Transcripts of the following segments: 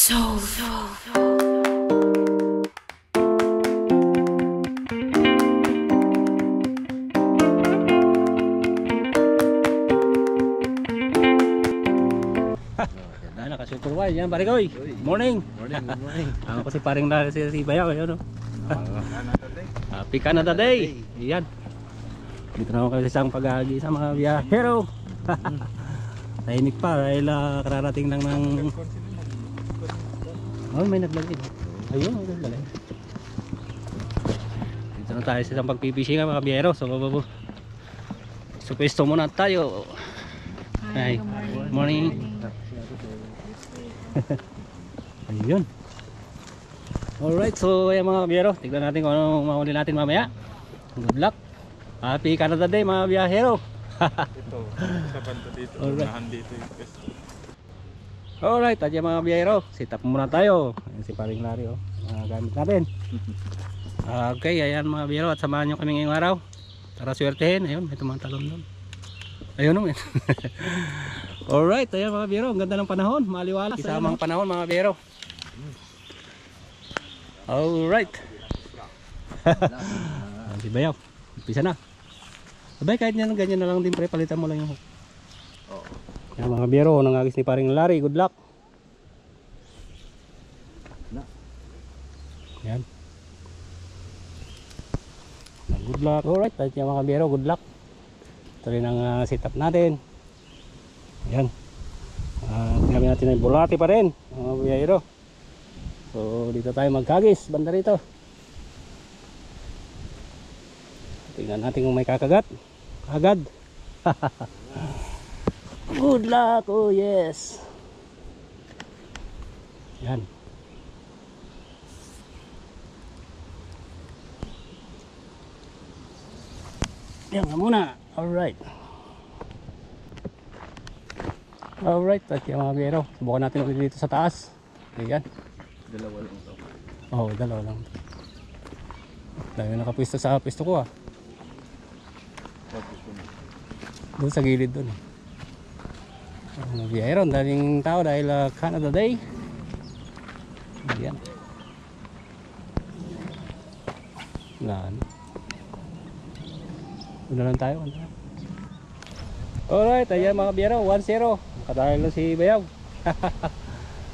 Nakasuperwise yan, pare koy. Morning. Morning, good morning. Ako si paring na si Bayaw, ayun oh. Happy Canada Day. Yan. Dito na ako kasi isang paghahagi sa mga biyahero. Tahimik pa dahil kararating lang ng oh, may naglagay. Ayun, may naglagay. Dito na tayo sa isang pagpipishing mga biyahero. So pwesto muna tayo. Hi. Morning. Ayun. Alright, so ayan mga biyahero, tignan natin kung anong mahuli natin mamaya. Good luck. Happy Canada Day mga biyahero. Ito, sa banda dito, unahan dito yung pwesto. Alright, at yung mga biyahero, sit up muna tayo. Ayan si paring Larry, oh, mga gamit natin. Okay, ayan mga biyahero, at samahan nyo kami ngayong araw. Tara swertehin, ayun, may tumatalon doon. Ayun naman. Alright, ayan mga biyahero, ang ganda ng panahon, maliwalas. Isamang panahon mga biyahero. Alright. Si Bayaw, umpisa na. Abay, kahit yan, ganyan na lang din pre, palitan mo lang yung hook. Yan mga biyahero, nangagis ni paring Larry, good luck. Yan. Good luck. Alright, at yung mga biyahero, good luck. Ito rin ang setup natin. Yan. Tingnan natin yung bulati pa rin mga biyahero. So dito tayo magkagis banda rito. Tingnan natin kung may kakagat. Agad. Good luck. Oh yes. Yan. Yan nga muna. Alright. Alright. At yung mga biyahero, subukan natin ulit dito sa taas. Ayan. Dalawa lang ito. Oo, dalawa lang. Dahil nakapwisto sa pwesto ko ah. Doon sa gilid doon. Biyahero, daling tao dahil Canada Day. Ayan. Lan. Una lang tayo. Alright, ayan mga biyahero, 1-0. Makadahil na si Bayaw.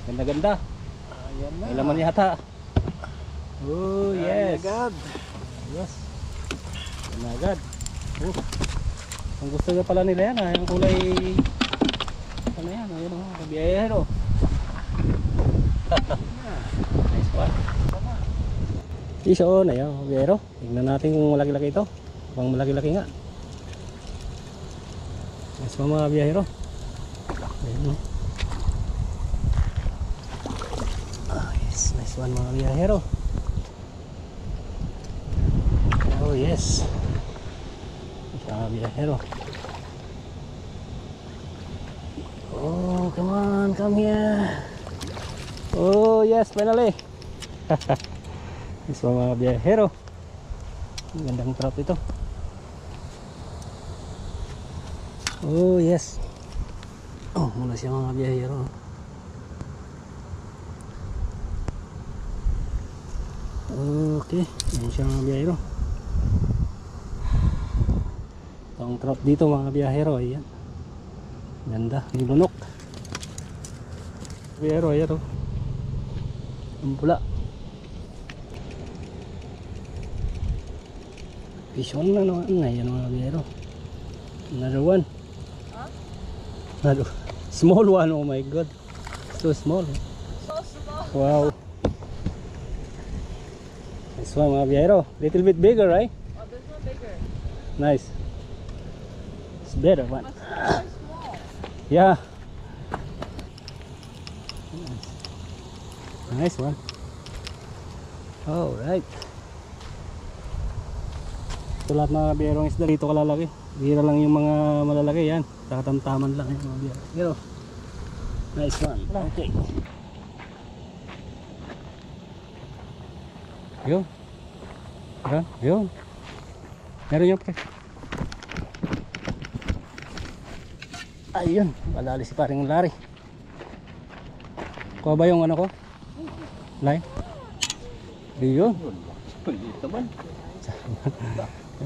Ganda-ganda. Ayan na. May laman yata. Oh yes. Agad. Yes. Ayan agad. Ang gusto na pala nila yan, yung kulay ano yan, ayun o, kabiyahero. Nice one. Isa on, ayun, kabiyahero. Tignan natin kung malaki-laki ito. Kung malaki-laki nga. Nice one mga kabiyahero. Ayun o. Yes, nice one mga kabiyahero. Oh yes. Mga biyahero. Oh, come on, come here. Oh, yes, finally. This mga biyahero. Gandang trap ito. Oh, yes. Oh, muna siya mga biyahero. Okay, muna siya mga biyahero. Ang trap dito mga biyahero, ayan. Ganda, may bunok. Biyahero, ayan o. Ang pula. Fish on na naman, ayan mga biyahero. Another one. Another small one, oh my god. So small. So small. Wow. This one mga biyahero. Little bit bigger, right? Oh, this one bigger. Nice. Better one. But so small. Yeah. Nice one. All right. Ito lahat mga biyerong isda dito kalalaki. Bira lang yung mga malalaki yan. Tatamtaman lang yung mga biyero. Nice one. Okay. Yun. Yun. Meron yung pre. Ayun, madali si paring Larry. Kuha ba yung ano ko? Line. Ayun. Maliit naman.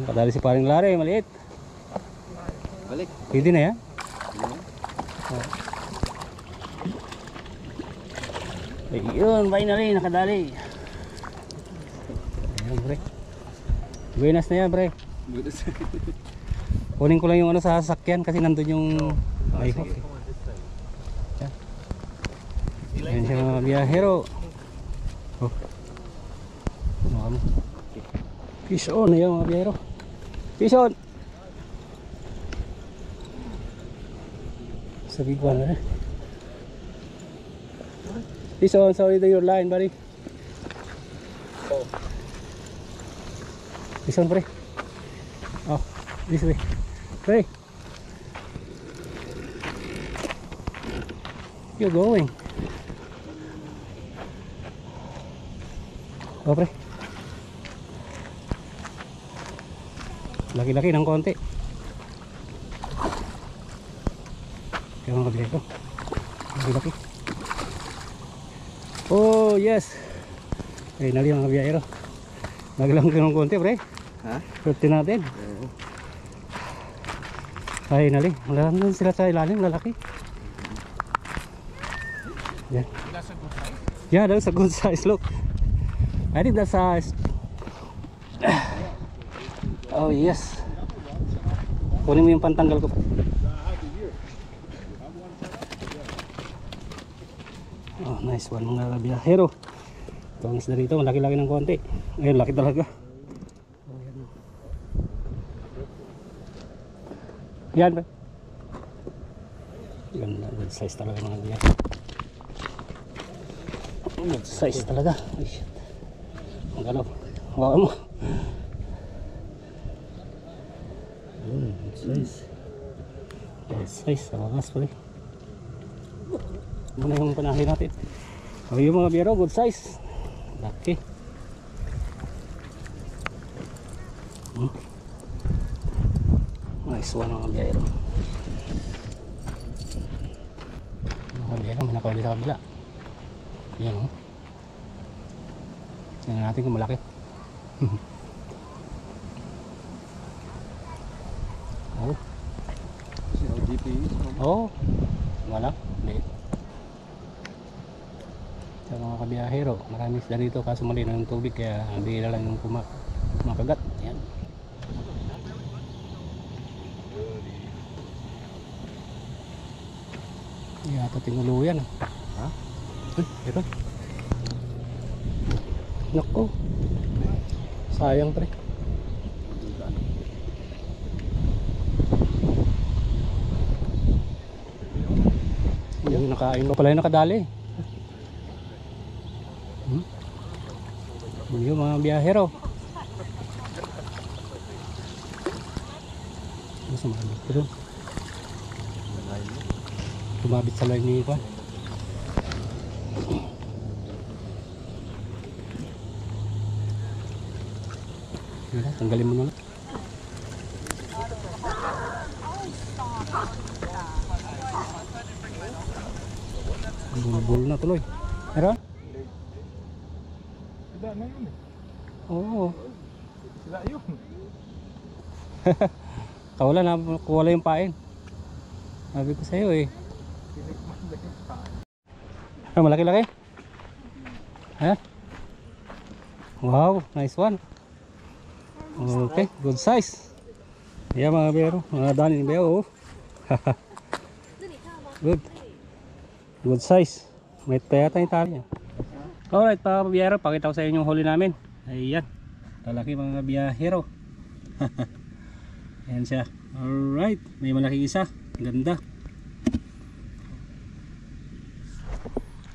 Kadali si paring Larry, maliit. Balik. Pwede na yan. Ayun, finally, nakadali. Ayun, pre. Buenas na yan, pre. Kunin ko lang yung ano sa sasakyan kasi nandun yung may hook. Yan. Yan siya mga biyahero. Oh. Ano kami? Fish on, ayan mga biyahero. Fish on! Sa big one na. Fish on, sorry to your line, buddy. Fish on, pre. Oh, this way. Pre. You're going. Oh, pre. Laki-laki ng konti. Kaya mga kabili ko. Laki-laki. Oh, yes. Ay, nali mga biyahero. Naglang ng konti, pre. Ha? Swerte natin. Ay, nali. Wala naman sila sa ilalim, lalaki. Yan. That's a good size. Yeah, that's a good size. Look. I think that's size. Oh, yes. Kunin mo yung pantanggal ko. Oh, nice one mga biyahero. Ito ang isda dito, malaki-laki ng konti. Ayun, laki talaga. Yan ba? Ganda, good size talaga mga biyahero. Good size talaga. Ay, shit. Ang galaw. Hawakan mo. Good size. Good size. Sa wakas pa rin. Muna yung panahin natin. O yung mga biyero, good size. Laki. Nice one mga biyero. Mga biyero, manakawali sa kabila. Yan o. Tingnan natin kung malaki. Oh. Si LGP. Oh. Wala. Liit. Sa mga kabiyahero, maraming sila dito kaso malinaw yung tubig kaya bihira lang yung kumakagat. Yan. Yata tinuluyan. Ha? Ito. Nako. Sayang pre. Yung nakain mo pala yung nakadali. Yung mga biyahero. Mas sumabit ko doon. Sumabit sa line ni Juan. Yun, tanggalin mo na lang. Bulbul na tuloy. Meron? Sila na yun. Oo. Sila yun. Kawala na, kuwala yung pain. Sabi ko sa'yo eh. Ah, malaki-laki? Ha? Wow, nice one. Okay, good size. Ayan mga biyero, mga dani ni Beo. Good. Good size. May tayata yung tali niya. Alright mga biyero, pakita ko sa inyo yung huli namin. Ayan, talaki mga biyahero. Ayan siya. Alright, may malaki isa. Ganda.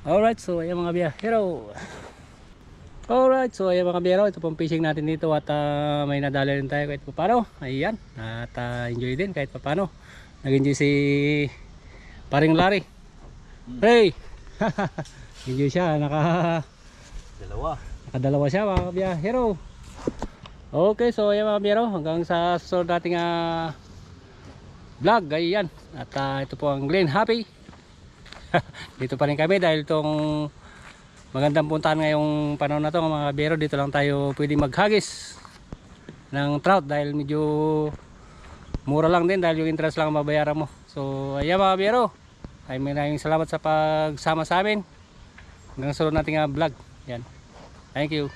Alright, so ayan mga biyahero. Alright, so ayan mga biyahero, ito pong fishing natin dito at may nadali rin tayo kahit papano. Ayan, at enjoy din kahit papano. Nag-enjoy si paring Larry. Hey! Enjoy siya, nakadalawa siya mga biyahero. Okay, so ayan mga biyahero, hanggang sa susunod nating vlog, ayan. At ito po ang Glen Happy. Dito pa rin kami dahil itong magandang puntahan ngayong panahon na to mga biyero. Dito lang tayo pwede maghagis ng trout dahil medyo mura lang din dahil yung interest lang ang mabayaran mo. So ayan mga biyero, ay maraming salamat sa pagsama sa amin hanggang sunod nating vlog. Yan, thank you.